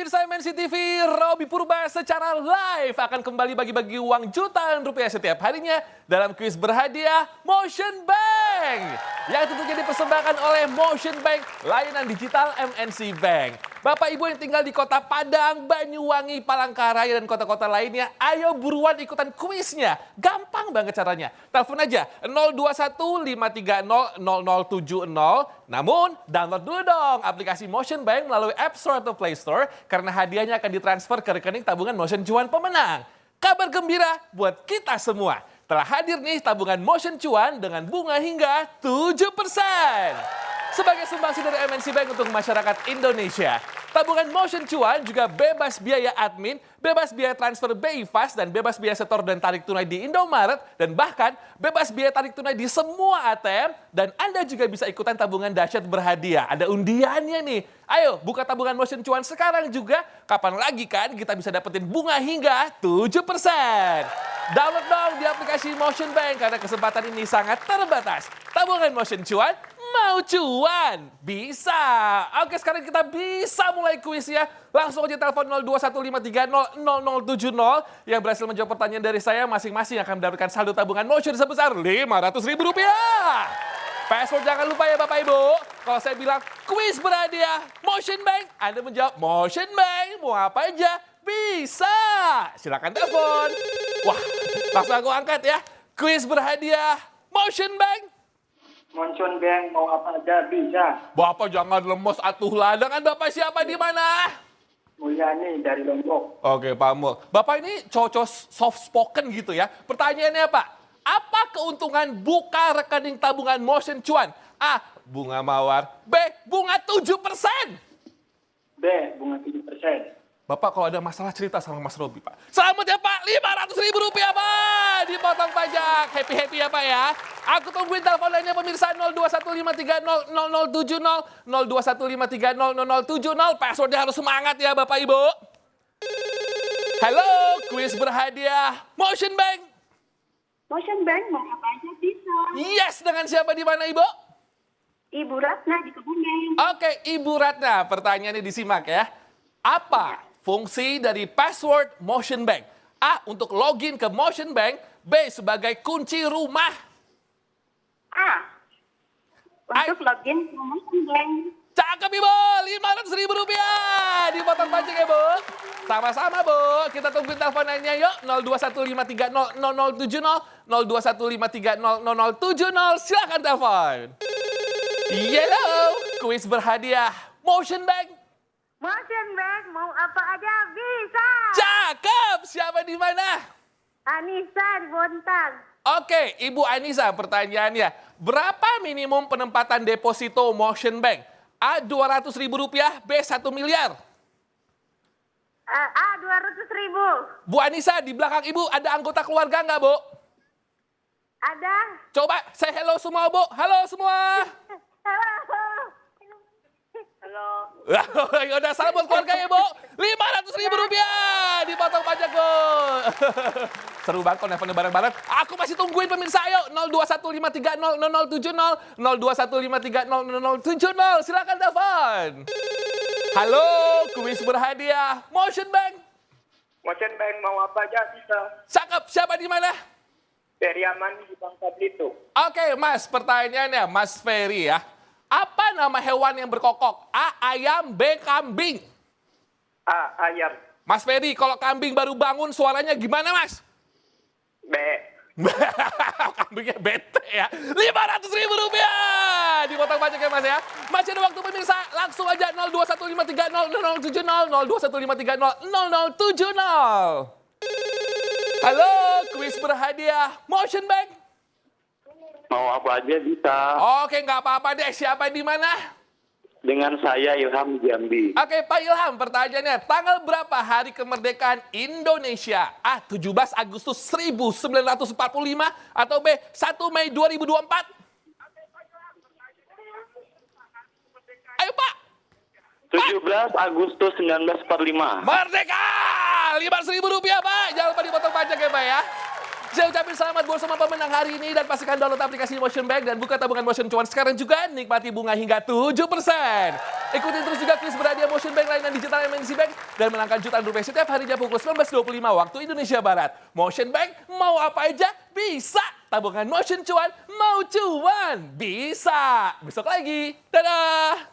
pemirsa MNC TV, Robby Purba secara live akan kembali bagi-bagi uang jutaan rupiah setiap harinya dalam kuis berhadiah Motion Bank. Yang tentunya dipersembahkan oleh Motion Bank, layanan digital MNC Bank. Bapak Ibu yang tinggal di Kota Padang, Banyuwangi, Palangkaraya, dan kota-kota lainnya, ayo buruan ikutan kuisnya. Gampang banget caranya. Telepon aja 021-530-0070. Namun, download dulu dong aplikasi Motion Bank melalui App Store atau Play Store karena hadiahnya akan ditransfer ke rekening tabungan Motion Cuan pemenang. Kabar gembira buat kita semua. Telah hadir nih tabungan Motion Cuan dengan bunga hingga 7%. Sebagai sumbangsi dari MNC Bank untuk masyarakat Indonesia. Tabungan Motion Cuan juga bebas biaya admin, bebas biaya transfer BI Fast, dan bebas biaya setor dan tarik tunai di Indomaret, dan bahkan bebas biaya tarik tunai di semua ATM, dan Anda juga bisa ikutan tabungan dahsyat berhadiah. Ada undiannya nih. Ayo buka tabungan Motion Cuan sekarang juga. Kapan lagi kan kita bisa dapetin bunga hingga 7%. Download dong di aplikasi Motion Bank karena kesempatan ini sangat terbatas. Tabungan Motion Cuan, mau cuan? Bisa. Oke, sekarang kita bisa mulai kuis ya. Langsung aja telepon 021-530-0070 yang berhasil menjawab pertanyaan dari saya. Masing-masing akan mendapatkan saldo tabungan Motion sebesar Rp500.000. Password jangan lupa ya Bapak Ibu. Kalau saya bilang kuis berhadiah Motion Bank, Anda menjawab Motion Bank. Mau apa aja? Bisa. Silakan telepon. Wah, langsung aku angkat ya. Kuis berhadiah Motion Bank. Motion Bank mau apa aja bisa. Bapak jangan lemes atuh lah. Dengan Bapak siapa di mana? Mulyani dari Lombok. Oke, Pak Mul. Bapak ini cocok soft spoken gitu ya. Pertanyaannya Pak, apa keuntungan buka rekening tabungan Motion Cuan? A. Bunga mawar. B. Bunga 7%. B. Bunga 7%. Bapak kalau ada masalah cerita sama Mas Robby, Pak. Selamat ya Pak, Rp500.000 Pak. Dipotong pajak. Happy-happy ya Pak ya. Aku tungguin telepon lainnya pemirsa 021-530-0070. 021-530-0070. Passwordnya harus semangat ya Bapak Ibu. Halo, kuis berhadiah Motion Bank. Motion Bank mau apa aja bisa. Yes, dengan siapa di mana Ibu? Ibu Ratna di Kebumen. Oke, Ibu Ratna, pertanyaannya disimak ya. Apa fungsi dari password Motion Bank? A. Untuk login ke Motion Bank. B. Sebagai kunci rumah. A. Untuk login ke Motion Bank. Cakep Ibu, Rp500.000. Dipotong pajak ya Bu. Sama-sama Bu, kita tungguin teleponannya yuk. 021-530-0070. 021-530-0070. Silakan telepon. Hello, kuis berhadiah Motion Bank. Motion Bank mau apa aja bisa. Cakep, siapa di mana? Anissa di Bontang. Oke, Ibu Anissa, pertanyaannya. Berapa minimum penempatan deposito Motion Bank? A. Rp200.000, B. 1 miliar. A. 200.000. Bu Anissa, di belakang Ibu ada anggota keluarga nggak, Bu? Ada. Coba say hello semua, Bu. Halo semua. Halo. Udah salam buat keluarga ya, Bu. Rp500.000 dipotong pajak, Bu. Seru banget kalau nelfonnya bareng-bareng. Aku masih tungguin pemirsa, ayo. 021-530-0070. 021-530-0070. Silakan telepon. Halo, kuis berhadiah Motion Bank. Motion Bank mau apa aja bisa. Cakep, siapa di mana? Ferry Amani di Bangka Belitung. Oke, Mas, pertanyaannya Mas Ferry ya. Apa nama hewan yang berkokok? A. Ayam, B. Kambing. A. Ayam. Mas Ferry, kalau kambing baru bangun suaranya gimana, Mas? B. Kambingnya bete ya. Rp500.000 dipotong pajak ya Mas ya. Masih ada waktu pemirsa. Langsung aja 021-530-0070. 021-530-0070. Halo, kuis berhadiah Motion Bank. Mau apa aja bisa. Oke, nggak apa-apa deh. Siapa di mana? Dengan saya Ilham Jambi. Oke, Pak Ilham, pertanyaannya. Tanggal berapa hari kemerdekaan Indonesia? A. 17 Agustus 1945 atau B. 1 Mei 2024? Ayo, Pak. 17 Agustus 1945. Merdeka! Rp500.000, Pak. Jangan lupa dipotong pajak ya, Pak ya. Saya ucapin selamat buat semua pemenang hari ini dan pastikan download aplikasi Motion Bank dan buka tabungan Motion Cuan sekarang juga, nikmati bunga hingga 7%. Ikutin terus juga kuis berhadiah Motion Bank layanan digital MNC Bank dan menangkan jutaan rupiah setiap harinya pukul 19.25 waktu Indonesia Barat. Motion Bank, mau apa aja bisa. Tabungan Motion Cuan, mau cuan bisa. Besok lagi. Dadah.